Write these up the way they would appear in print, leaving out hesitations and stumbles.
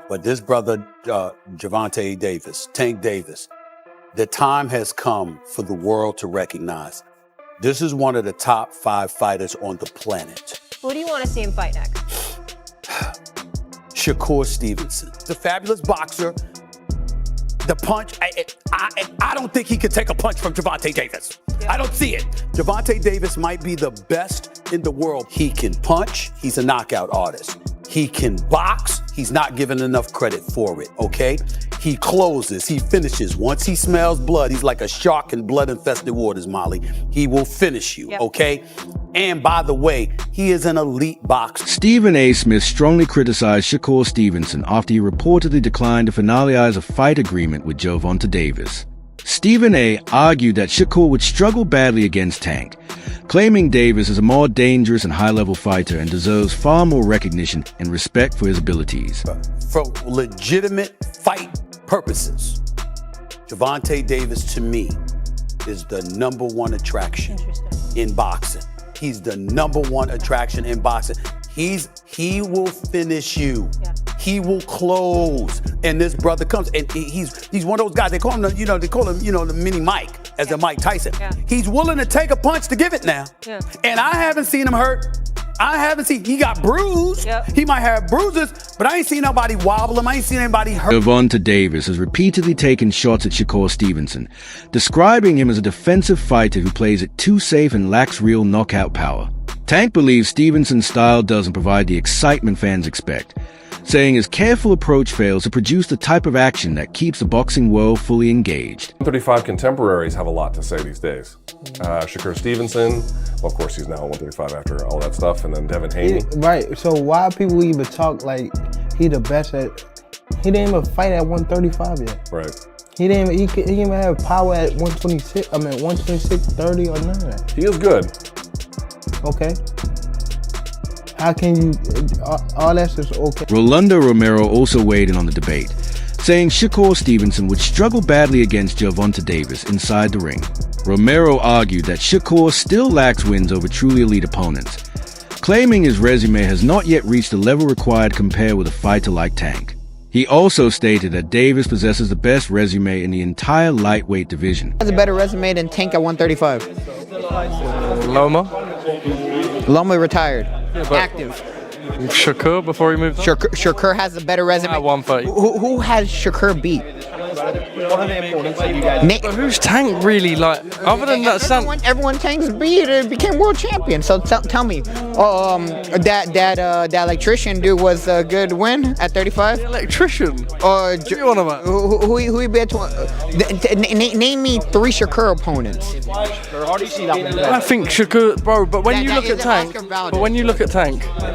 But this brother, Gervonta Davis, Tank Davis, the time has come for the world to recognize this is one of the top 5 fighters on the planet. Who do you want to see him fight next? Shakur Stevenson. He's a fabulous boxer. The punch, I don't think he could take a punch from Gervonta Davis. Yeah. I don't see it. Gervonta Davis might be the best in the world. He can punch. He's a knockout artist. He can box. He's not given enough credit for it, okay? He closes. He finishes. Once he smells blood, he's like a shark in blood-infested waters, Molly. He will finish you, okay? And by the way, he is an elite boxer. Stephen A. Smith strongly criticized Shakur Stevenson after he reportedly declined to finalize a fight agreement with Gervonta Davis. Stephen A. argued that Shakur would struggle badly against Tank, claiming Davis is a more dangerous and high-level fighter and deserves far more recognition and respect for his abilities. For legitimate fight purposes, Gervonta Davis, to me, is the #1 attraction in boxing. He's the #1 attraction in boxing. He will finish you. Yeah. He will close. And this brother comes, and he's one of those guys. They call him, the mini Mike, as a Mike Tyson. Yeah. He's willing to take a punch to give it now. Yeah. And I haven't seen him hurt. He got bruised. Yep. He might have bruises, but I ain't seen nobody wobble him. I ain't seen anybody hurt. Gervonta Davis has repeatedly taken shots at Shakur Stevenson, describing him as a defensive fighter who plays it too safe and lacks real knockout power. Tank believes Stevenson's style doesn't provide the excitement fans expect, saying his careful approach fails to produce the type of action that keeps the boxing world fully engaged. 135 contemporaries have a lot to say these days. Shakur Stevenson, well, of course he's now 135 after all that stuff, and then Devin Haney. Right, so why people even talk like he the best at, he didn't even fight at 135 yet. Right. He didn't even have power at 126, 126.30 or none of that. He is good. Okay. How can you, all that's just okay. Rolando Romero also weighed in on the debate, saying Shakur Stevenson would struggle badly against Gervonta Davis inside the ring. Romero argued that Shakur still lacks wins over truly elite opponents, claiming his resume has not yet reached the level required compared with a fighter like Tank. He also stated that Davis possesses the best resume in the entire lightweight division. He has a better resume than Tank at 135. Loma retired. Yeah, active. Shakur before he moved on? Shakur has a better resume. At 130. Who has Shakur beat? Who's Tank really like? Other than that, everyone Tank's beat became world champion. So tell me, that electrician dude was a good win at 35. The electrician? What you on about? Who he beat? Name me 3 Shakur opponents. I think Shakur, bro. But when you look at Tank,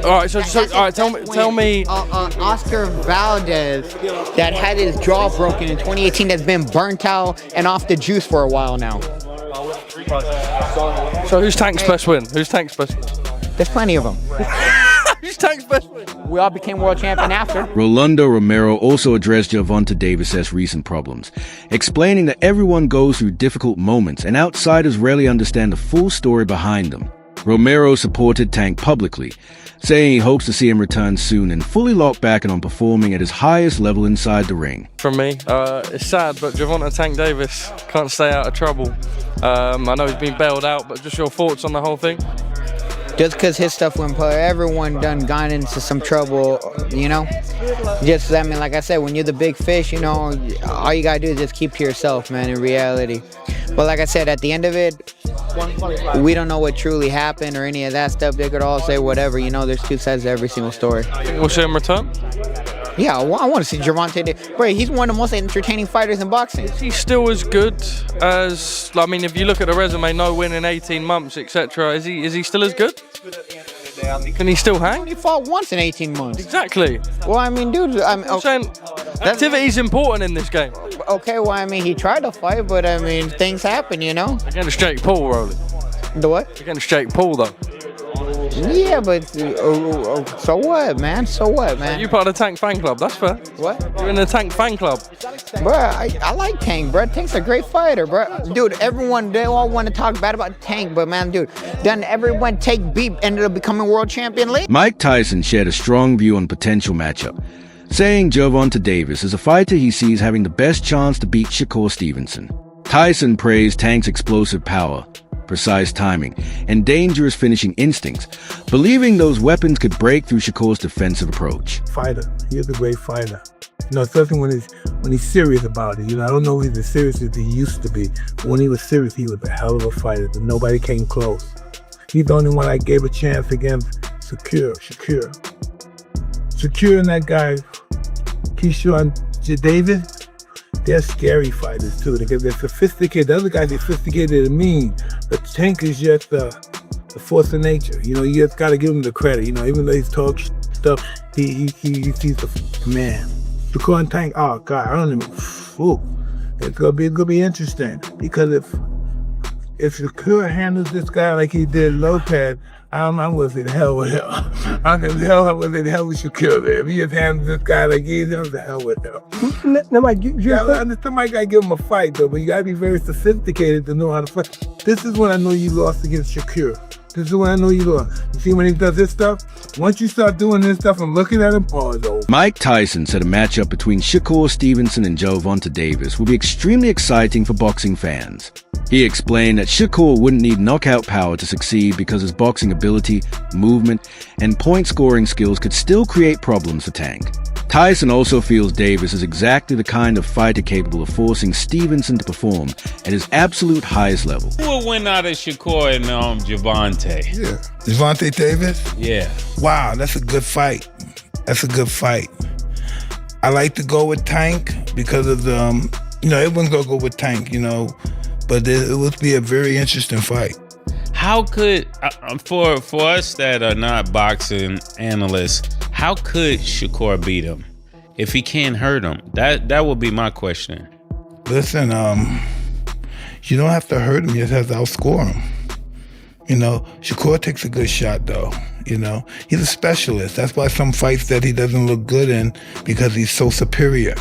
all right. All right. Tell me. Oscar Valdez that had his jaw broken in 2018 that's been burnt out and off the juice for a while now. So who's Tank's best win? Who's Tank's best win? There's plenty of them. Who's Tank's best win? We all became world champion after. Rolando Romero also addressed Gervonta Davis' recent problems, explaining that everyone goes through difficult moments and outsiders rarely understand the full story behind them. Romero supported Tank publicly, saying he hopes to see him return soon and fully lock back and on performing at his highest level inside the ring. From me, it's sad, but Gervonta Tank Davis can't stay out of trouble. I know he's been bailed out, but just your thoughts on the whole thing? Just because his stuff went public, everyone done gone into some trouble, Just, like I said, when you're the big fish, all you gotta do is just keep to yourself, man, in reality. But like I said, at the end of it, we don't know what truly happened or any of that stuff. They could all say whatever, there's 2 sides to every single story. We'll see him return? Yeah, I want to see Gervonta Davis. Bro, he's one of the most entertaining fighters in boxing. Is he still as good as, if you look at the resume, no win in 18 months, etc., is he still as good? Can he still hang? He fought once in 18 months. Exactly. Well, dude, I'm saying activity's important in this game. Okay, well, he tried to fight, but things happen, Against Jake Paul, Rolly. The what? Against Jake Paul, though. Yeah, but so what, man? So what, man? You part of the Tank fan club, that's fair. What? You're in the Tank fan club. Bro, I like Tank, bro. Tank's a great fighter, bro. Dude, they all want to talk bad about Tank, but man, dude, then everyone Tank beat ended up becoming world champion late. Mike Tyson shared a strong view on potential matchup, saying Gervonta Davis is a fighter he sees having the best chance to beat Shakur Stevenson. Tyson praised Tank's explosive power, precise timing, and dangerous finishing instincts, believing those weapons could break through Shakur's defensive approach. Fighter, he's a great fighter. You know, especially when he's serious about it. You know, I don't know if he's as serious as he used to be. But when he was serious, he was a hell of a fighter. Nobody came close. He's the only one I gave a chance against. Shakur and that guy, Keyshawn Davis, they're scary fighters too. They're sophisticated. The other guys are sophisticated and mean. But Tank is just the force of nature. You know, you just gotta give him the credit. You know, even though he's talk stuff, he's the man. Shakur and Tank, oh God, I don't even. Ooh, it's gonna be interesting because if Shakur handles this guy like he did Lopez, I was in hell with him. I was in hell with Shakur there. If he just handles this guy like he did, I was in hell with him. Somebody gotta give him a fight though, but you gotta be very sophisticated to know how to fight. This is when I know you lost against Shakur. This is when I know you lost. You see when he does this stuff? Once you start doing this stuff and looking at him, oh, it's over. Mike Tyson said a matchup between Shakur Stevenson and Gervonta Davis would be extremely exciting for boxing fans. He explained that Shakur wouldn't need knockout power to succeed because his boxing ability, movement, and point-scoring skills could still create problems for Tank. Tyson also feels Davis is exactly the kind of fighter capable of forcing Stevenson to perform at his absolute highest level. Who will win out of Shakur and Gervonta? Yeah. Gervonta Davis? Yeah. Wow, that's a good fight. That's a good fight. I like to go with Tank because of the, everyone's going to go with Tank, but it would be a very interesting fight. How could, for us that are not boxing analysts, how could Shakur beat him if he can't hurt him? That would be my question. Listen, you don't have to hurt him, you just have to outscore him. Shakur takes a good shot though. He's a specialist. That's why some fights that he doesn't look good in, because he's so superior.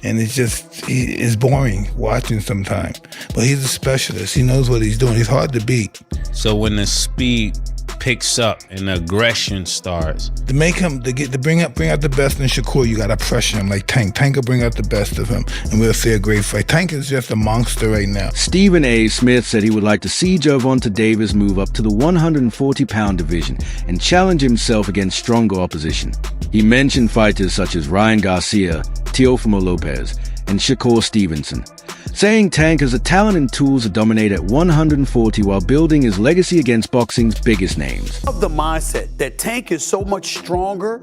And it's boring watching sometimes. But he's a specialist. He knows what he's doing. He's hard to beat. So when the speed picks up and the aggression starts, to bring out the best in Shakur, you gotta pressure him like Tank. Tank will bring out the best of him, and we'll see a great fight. Tank is just a monster right now. Stephen A. Smith said he would like to see Gervonta Davis move up to the 140-pound division and challenge himself against stronger opposition. He mentioned fighters such as Ryan Garcia, Teofimo Lopez, and Shakur Stevenson, saying Tank has the talent and tools to dominate at 140 while building his legacy against boxing's biggest names. Of the mindset that Tank is so much stronger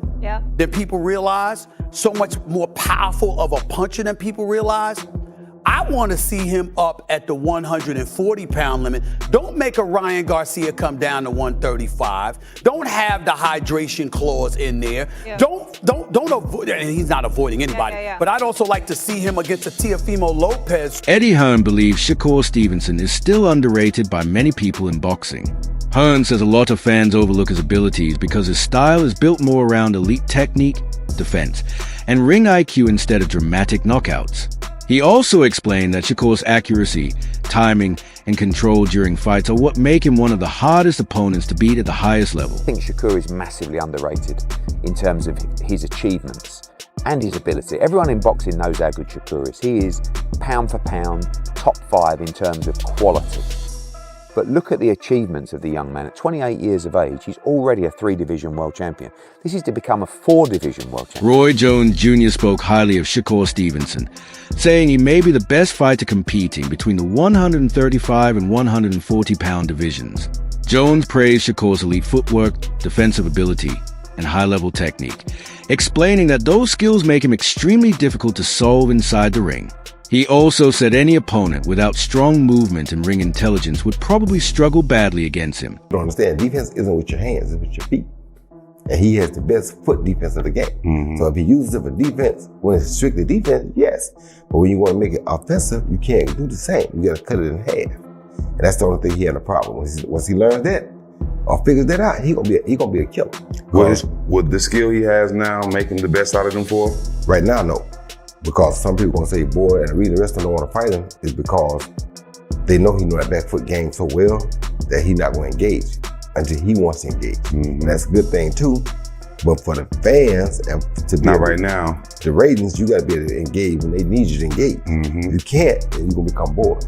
than people realize, so much more powerful of a puncher than people realize. I want to see him up at the 140-pound limit. Don't make a Ryan Garcia come down to 135. Don't have the hydration clause in there. Yeah. Don't avoid, and he's not avoiding anybody. But I'd also like to see him against a Teofimo Lopez. Eddie Hearn believes Shakur Stevenson is still underrated by many people in boxing. Hearn says a lot of fans overlook his abilities because his style is built more around elite technique, defense, and ring IQ instead of dramatic knockouts. He also explained that Shakur's accuracy, timing, and control during fights are what make him one of the hardest opponents to beat at the highest level. I think Shakur is massively underrated in terms of his achievements and his ability. Everyone in boxing knows how good Shakur is. He is pound for pound, top 5 in terms of quality. But look at the achievements of the young man. At 28 years of age, he's already a 3-division world champion. This is to become a 4-division world champion. Roy Jones Jr. spoke highly of Shakur Stevenson, saying he may be the best fighter competing between the 135 and 140-pound divisions. Jones praised Shakur's elite footwork, defensive ability, and high-level technique, explaining that those skills make him extremely difficult to solve inside the ring. He also said any opponent without strong movement and ring intelligence would probably struggle badly against him. You don't understand, defense isn't with your hands, it's with your feet. And he has the best foot defense of the game. Mm-hmm. So if he uses it for defense, when it's strictly defense, yes. But when you want to make it offensive, you can't do the same. You got to cut it in half. And that's the only thing he had a problem with. Once he learns that, or figures that out, he gonna be a killer. Would the skill he has now make him the best out of them 4? Right now, no. Because some people gonna say, boy, and the reason the rest of them don't want to fight him is because they know he know that back foot game so well that he's not gonna engage until he wants to engage. Mm-hmm. And that's a good thing too, But for the fans, and to be Not able right to- now. the ratings, you got to be able to engage when they need you to engage. Mm-hmm. You can't, then you're gonna become bored.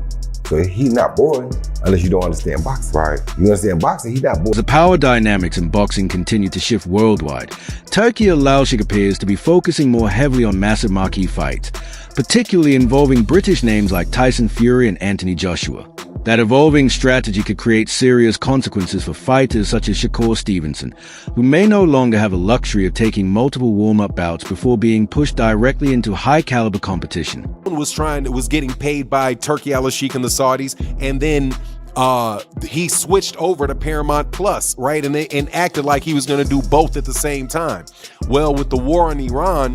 So he's not boring unless you don't understand boxing. Right. You understand boxing, he's not boring. As the power dynamics in boxing continue to shift worldwide, Turkey allows appears to be focusing more heavily on massive marquee fights, particularly involving British names like Tyson Fury and Anthony Joshua. That evolving strategy could create serious consequences for fighters such as Shakur Stevenson, who may no longer have the luxury of taking multiple warm-up bouts before being pushed directly into high-caliber competition. Was getting paid by Turkey Al-Sheikh and the Saudis, and then he switched over to Paramount Plus, right? And acted like he was going to do both at the same time. Well, with the war in Iran,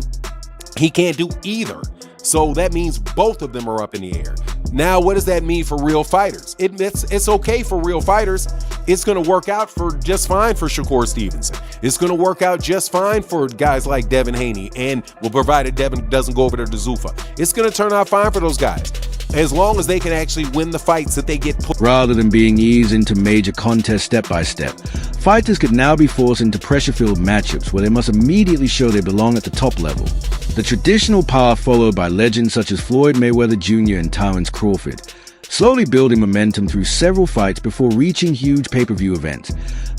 he can't do either. So that means both of them are up in the air. Now, what does that mean for real fighters? It's okay for real fighters. It's going to work out for just fine for Shakur Stevenson. It's going to work out just fine for guys like Devin Haney, and will provided Devin doesn't go over there to Zuffa. It's going to turn out fine for those guys, as long as they can actually win the fights that they get put. Rather than being eased into major contests step by step, fighters could now be forced into pressure-filled matchups where they must immediately show they belong at the top level. The traditional path followed by legends such as Floyd Mayweather Jr. and Terrence Crawford, slowly building momentum through several fights before reaching huge pay-per-view events,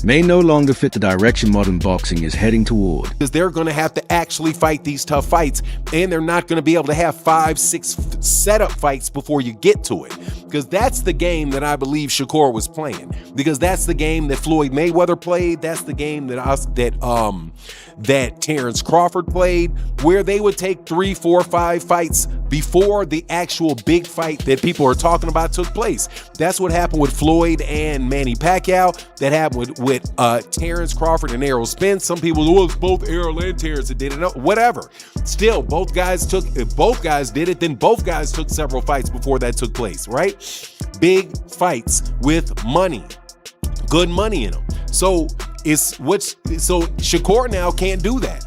may no longer fit the direction modern boxing is heading toward. Because they're going to have to actually fight these tough fights, and they're not going to be able to have 5-6 setup fights before you get to it. Because that's the game that I believe Shakur was playing. Because that's the game that Floyd Mayweather played. That's the game that Terrence Crawford played, where they would take 3, 4, 5 fights before the actual big fight that people are talking about took place. That's what happened with Floyd and Manny Pacquiao. That happened with Terrence Crawford and Errol Spence. Some people, oh, it's both Errol and Terrence that did it. No, whatever. Still, if both guys did it, then both guys took several fights before that took place, right? Big fights with money, good money in them. So Shakur now can't do that.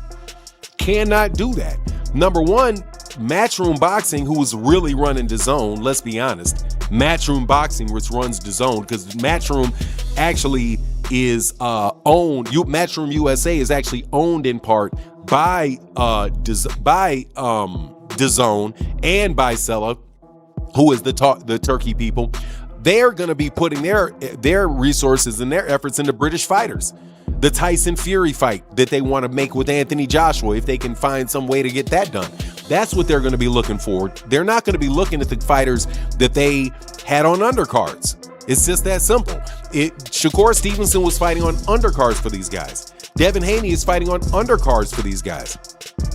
Cannot do that. Number one, Matchroom Boxing, who was really running DAZN, let's be honest. Matchroom Boxing, which runs DAZN, because Matchroom actually is owned. Matchroom USA is actually owned in part by DAZN and by Sella, who is the Turkey people. They're going to be putting their resources and their efforts into British fighters. The Tyson Fury fight that they want to make with Anthony Joshua, if they can find some way to get that done. That's what they're going to be looking for. They're not going to be looking at the fighters that they had on undercards. It's just that simple. Shakur Stevenson was fighting on undercards for these guys. Devin Haney is fighting on undercards for these guys,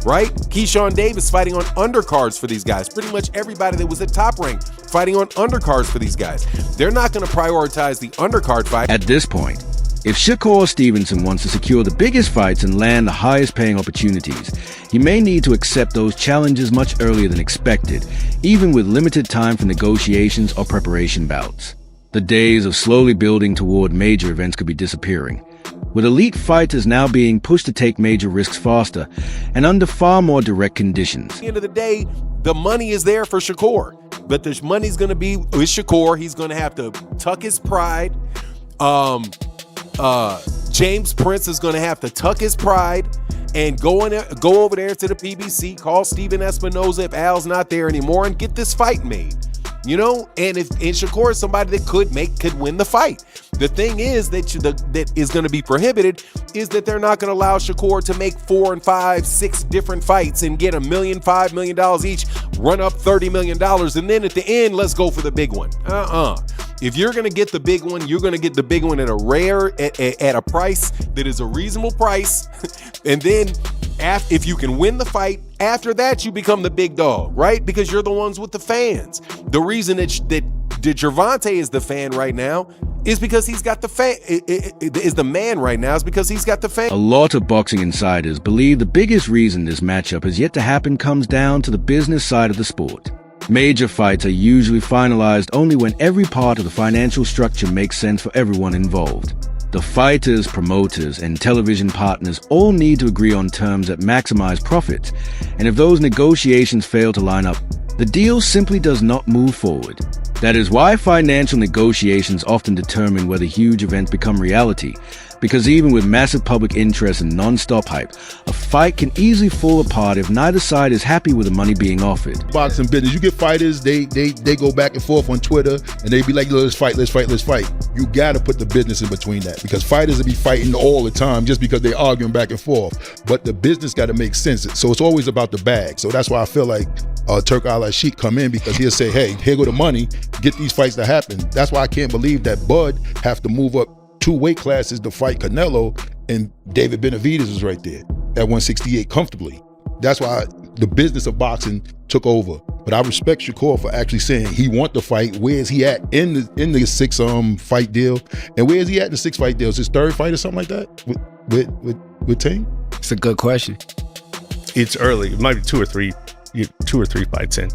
right? Keyshawn Davis fighting on undercards for these guys. Pretty much everybody that was at Top Rank fighting on undercards for these guys. They're not going to prioritize the undercard fight. At this point, if Shakur Stevenson wants to secure the biggest fights and land the highest paying opportunities, he may need to accept those challenges much earlier than expected, even with limited time for negotiations or preparation bouts. The days of slowly building toward major events could be disappearing, with elite fighters now being pushed to take major risks faster and under far more direct conditions. At the end of the day, the money is there for Shakur, but the money's going to be with Shakur. He's going to have to tuck his pride. James Prince is going to have to tuck his pride and go over there to the PBC, call Steven Espinoza if Al's not there anymore, and get this fight made. You know, and Shakur is somebody that could win the fight. The thing is that is going to be prohibited is that they're not going to allow Shakur to make 4 and 5, 6 different fights and get $1 million, $5 million each, run up $30 million, and then at the end, let's go for the big one. If you're going to get the big one, you're going to get the big one at a price that is a reasonable price, and then if you can win the fight, after that you become the big dog, right? Because you're the ones with the fans. The reason that Gervonta is the fan right now is because he's got the fan. Is the man right now is because he's got the fan. A lot of boxing insiders believe the biggest reason this matchup has yet to happen comes down to the business side of the sport. Major fights are usually finalized only when every part of the financial structure makes sense for everyone involved. The fighters, promoters, and television partners all need to agree on terms that maximize profits, and if those negotiations fail to line up, the deal simply does not move forward. That is why financial negotiations often determine whether huge events become reality, because even with massive public interest and non-stop hype, a fight can easily fall apart if neither side is happy with the money being offered. Boxing business, you get fighters, they go back and forth on Twitter, and they be like, let's fight. You gotta put the business in between that, because fighters will be fighting all the time just because they're arguing back and forth. But the business gotta make sense. So it's always about the bag. So that's why I feel like Turk Al-Sheikh come in, because he'll say, hey, here go the money, get these fights to happen. That's why I can't believe that Bud have to move up 2 weight classes to fight Canelo, and David Benavidez is right there at 168 comfortably. That's why the business of boxing took over. But I respect Shakur for actually saying he want the fight. Where is he at in the 6 fight deal? And where is he at in the 6 fight deal? Is his 3rd fight or something like that with Tank? It's a good question. It's early. It might be 2 or 3 fights in.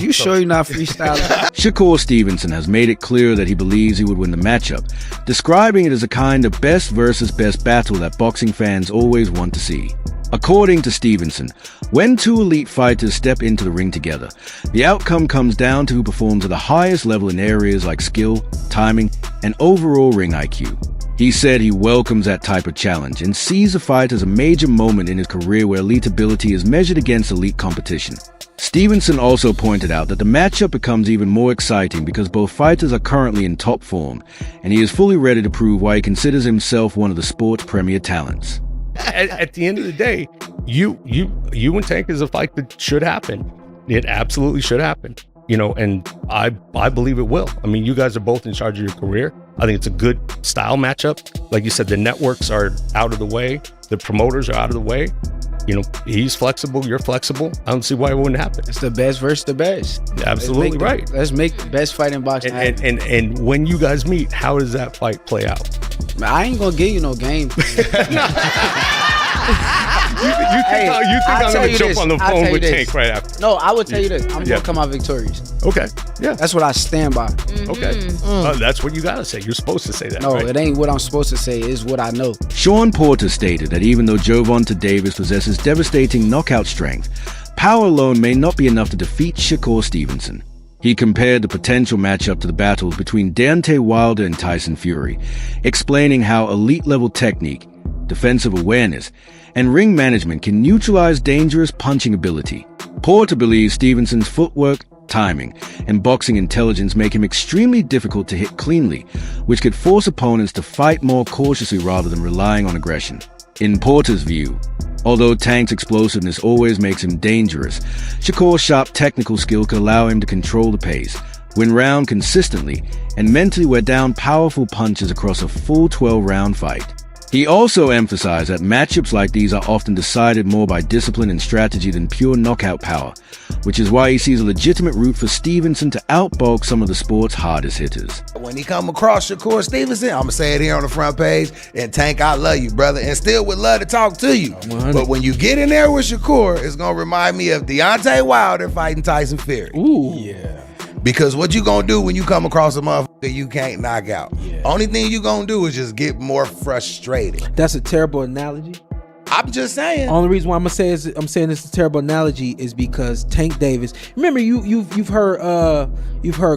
You sure you're not freestyling? Shakur Stevenson has made it clear that he believes he would win the matchup, describing it as a kind of best versus best battle that boxing fans always want to see. According to Stevenson, when 2 elite fighters step into the ring together, the outcome comes down to who performs at the highest level in areas like skill, timing, and overall ring IQ. He said he welcomes that type of challenge and sees the fight as a major moment in his career where elite ability is measured against elite competition. Stevenson also pointed out that the matchup becomes even more exciting because both fighters are currently in top form, and he is fully ready to prove why he considers himself one of the sport's premier talents. At the end of the day, you and Tank is a fight that should happen. It absolutely should happen. And I believe it will. I mean, you guys are both in charge of your career. I think it's a good style matchup. Like you said, the networks are out of the way. The promoters are out of the way. He's flexible, you're flexible. I don't see why it wouldn't happen. It's the best versus the best. Absolutely right. Let's make the best fight in boxing. And when you guys meet, how does that fight play out? Man, I ain't gonna give you no game. You think I'm gonna jump on the phone with Tank right after? No, I would tell you this. I'm gonna come out victorious. Okay. Yeah. That's what I stand by. Okay. That's what you gotta say. You're supposed to say that. No, right? It ain't what I'm supposed to say. It's what I know. Sean Porter stated that even though Gervonta Davis possesses devastating knockout strength, power alone may not be enough to defeat Shakur Stevenson. He compared the potential matchup to the battles between Deontay Wilder and Tyson Fury, explaining how elite-level technique, defensive awareness, and ring management can neutralize dangerous punching ability. Porter believes Stevenson's footwork, timing, and boxing intelligence make him extremely difficult to hit cleanly, which could force opponents to fight more cautiously rather than relying on aggression. In Porter's view, although Tank's explosiveness always makes him dangerous, Shakur's sharp technical skill could allow him to control the pace, win round consistently, and mentally wear down powerful punches across a full 12-round fight. He also emphasized that matchups like these are often decided more by discipline and strategy than pure knockout power, which is why he sees a legitimate route for Stevenson to outbulk some of the sport's hardest hitters. When he come across Shakur Stevenson, I'm going to say it here on the front page, and Tank, I love you, brother, and still would love to talk to you. 100. But when you get in there with Shakur, it's going to remind me of Deontay Wilder fighting Tyson Fury. Ooh. Yeah. Because what you gonna do when you come across a motherfucker you can't knock out? Yeah. Only thing you gonna do is just get more frustrated. That's a terrible analogy. I'm just saying. Only reason why I'm saying it's a terrible analogy is because Tank Davis. Remember, you've heard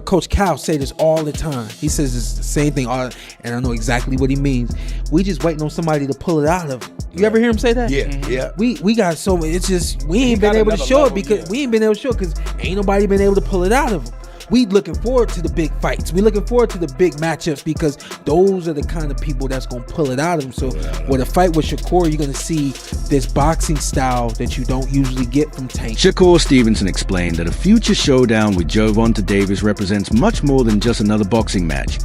Coach Cal say this all the time. He says it's the same thing, and I know exactly what he means. We just waiting on somebody to pull it out of him. You ever hear him say that? Yeah, yeah. We got so much. It's just we ain't been able to show it because we ain't been able to show it because ain't nobody been able to pull it out of him. We looking forward to the big fights. We looking forward to the big matchups because those are the kind of people that's going to pull it out of them. So with a fight with Shakur, you're going to see this boxing style that you don't usually get from Tank. Shakur Stevenson explained that a future showdown with Gervonta Davis represents much more than just another boxing match,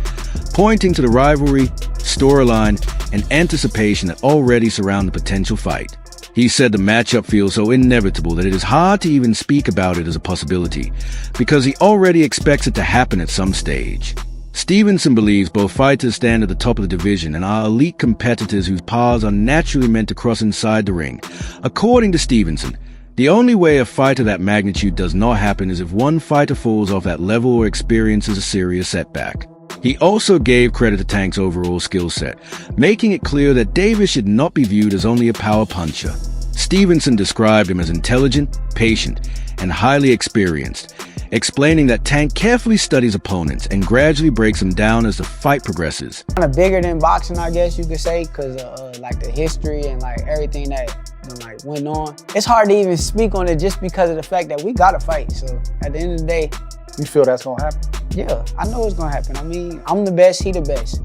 pointing to the rivalry, storyline, and anticipation that already surround the potential fight. He said the matchup feels so inevitable that it is hard to even speak about it as a possibility, because he already expects it to happen at some stage. Stevenson believes both fighters stand at the top of the division and are elite competitors whose paths are naturally meant to cross inside the ring. According to Stevenson, the only way a fight of that magnitude does not happen is if one fighter falls off that level or experiences a serious setback. He also gave credit to Tank's overall skill set, making it clear that Davis should not be viewed as only a power puncher. Stevenson described him as intelligent, patient, and highly experienced, explaining that Tank carefully studies opponents and gradually breaks them down as the fight progresses. Kind of bigger than boxing, I guess you could say, because like the history and like everything that like went on. It's hard to even speak on it just because of the fact that we gotta fight. So at the end of the day, you feel that's gonna happen? Yeah, I know it's gonna happen. I mean, I'm the best, he the best.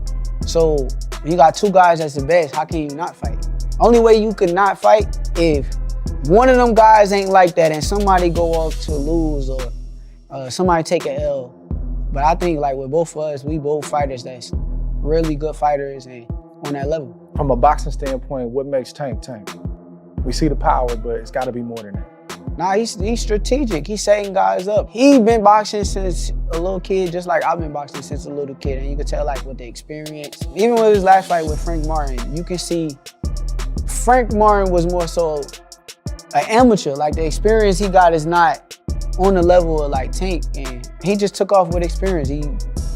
So you got two guys that's the best, how can you not fight? Only way you could not fight if one of them guys ain't like that and somebody go off to lose or somebody take an L. But I think like with both of us, we both fighters that's really good fighters and on that level. From a boxing standpoint, what makes Tank Tank? We see the power, but it's gotta be more than that. Nah, he's strategic. He's setting guys up. He been boxing since a little kid, just like I've been boxing since a little kid. And you can tell like with the experience. Even with his last fight with Frank Martin, you can see Frank Martin was more so an amateur. Like the experience he got is not on the level of like Tank. And he just took off with experience. He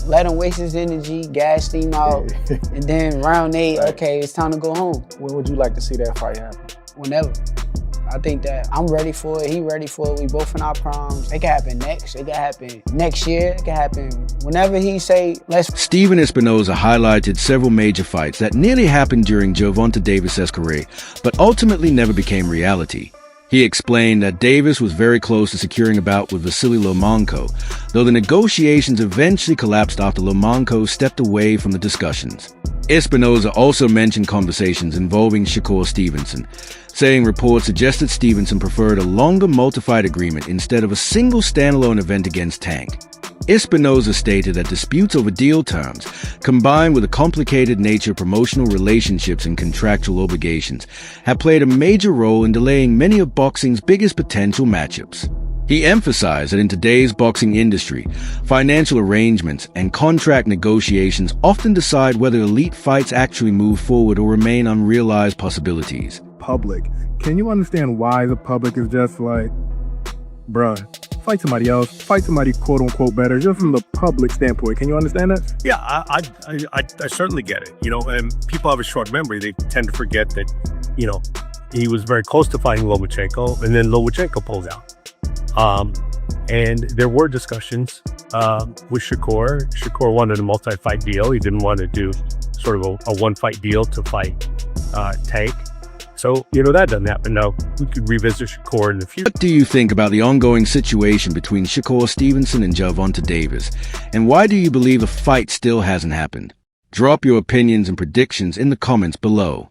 let him waste his energy, gassed him out, and then round 8, okay, it's time to go home. When would you like to see that fight happen? Whenever. I think that I'm ready for it, he ready for it, we both in our primes. It can happen next, it can happen next year, it can happen whenever he say, let's... Steven Espinoza highlighted several major fights that nearly happened during Gervonta Davis' career, but ultimately never became reality. He explained that Davis was very close to securing a bout with Vasily Lomachenko, though the negotiations eventually collapsed after Lomachenko stepped away from the discussions. Espinoza also mentioned conversations involving Shakur Stevenson, saying reports suggested Stevenson preferred a longer multi-fight agreement instead of a single standalone event against Tank. Espinoza stated that disputes over deal terms, combined with the complicated nature of promotional relationships and contractual obligations, have played a major role in delaying many of boxing's biggest potential matchups. He emphasized that in today's boxing industry, financial arrangements and contract negotiations often decide whether elite fights actually move forward or remain unrealized possibilities. Public. Can you understand why the public is just like, bruh, fight somebody else, fight somebody quote unquote better, just from the public standpoint? Can you understand that? Yeah, I certainly get it. You know, and people have a short memory. They tend to forget that, you know, he was very close to fighting Lomachenko, and then Lomachenko pulled out. And there were discussions with Shakur. Shakur wanted a multi-fight deal. He didn't want to do sort of a one-fight deal to fight Tank. So, you know, that doesn't happen. Now, we could revisit Shakur in the future. What do you think about the ongoing situation between Shakur Stevenson and Gervonta Davis? And why do you believe a fight still hasn't happened? Drop your opinions and predictions in the comments below.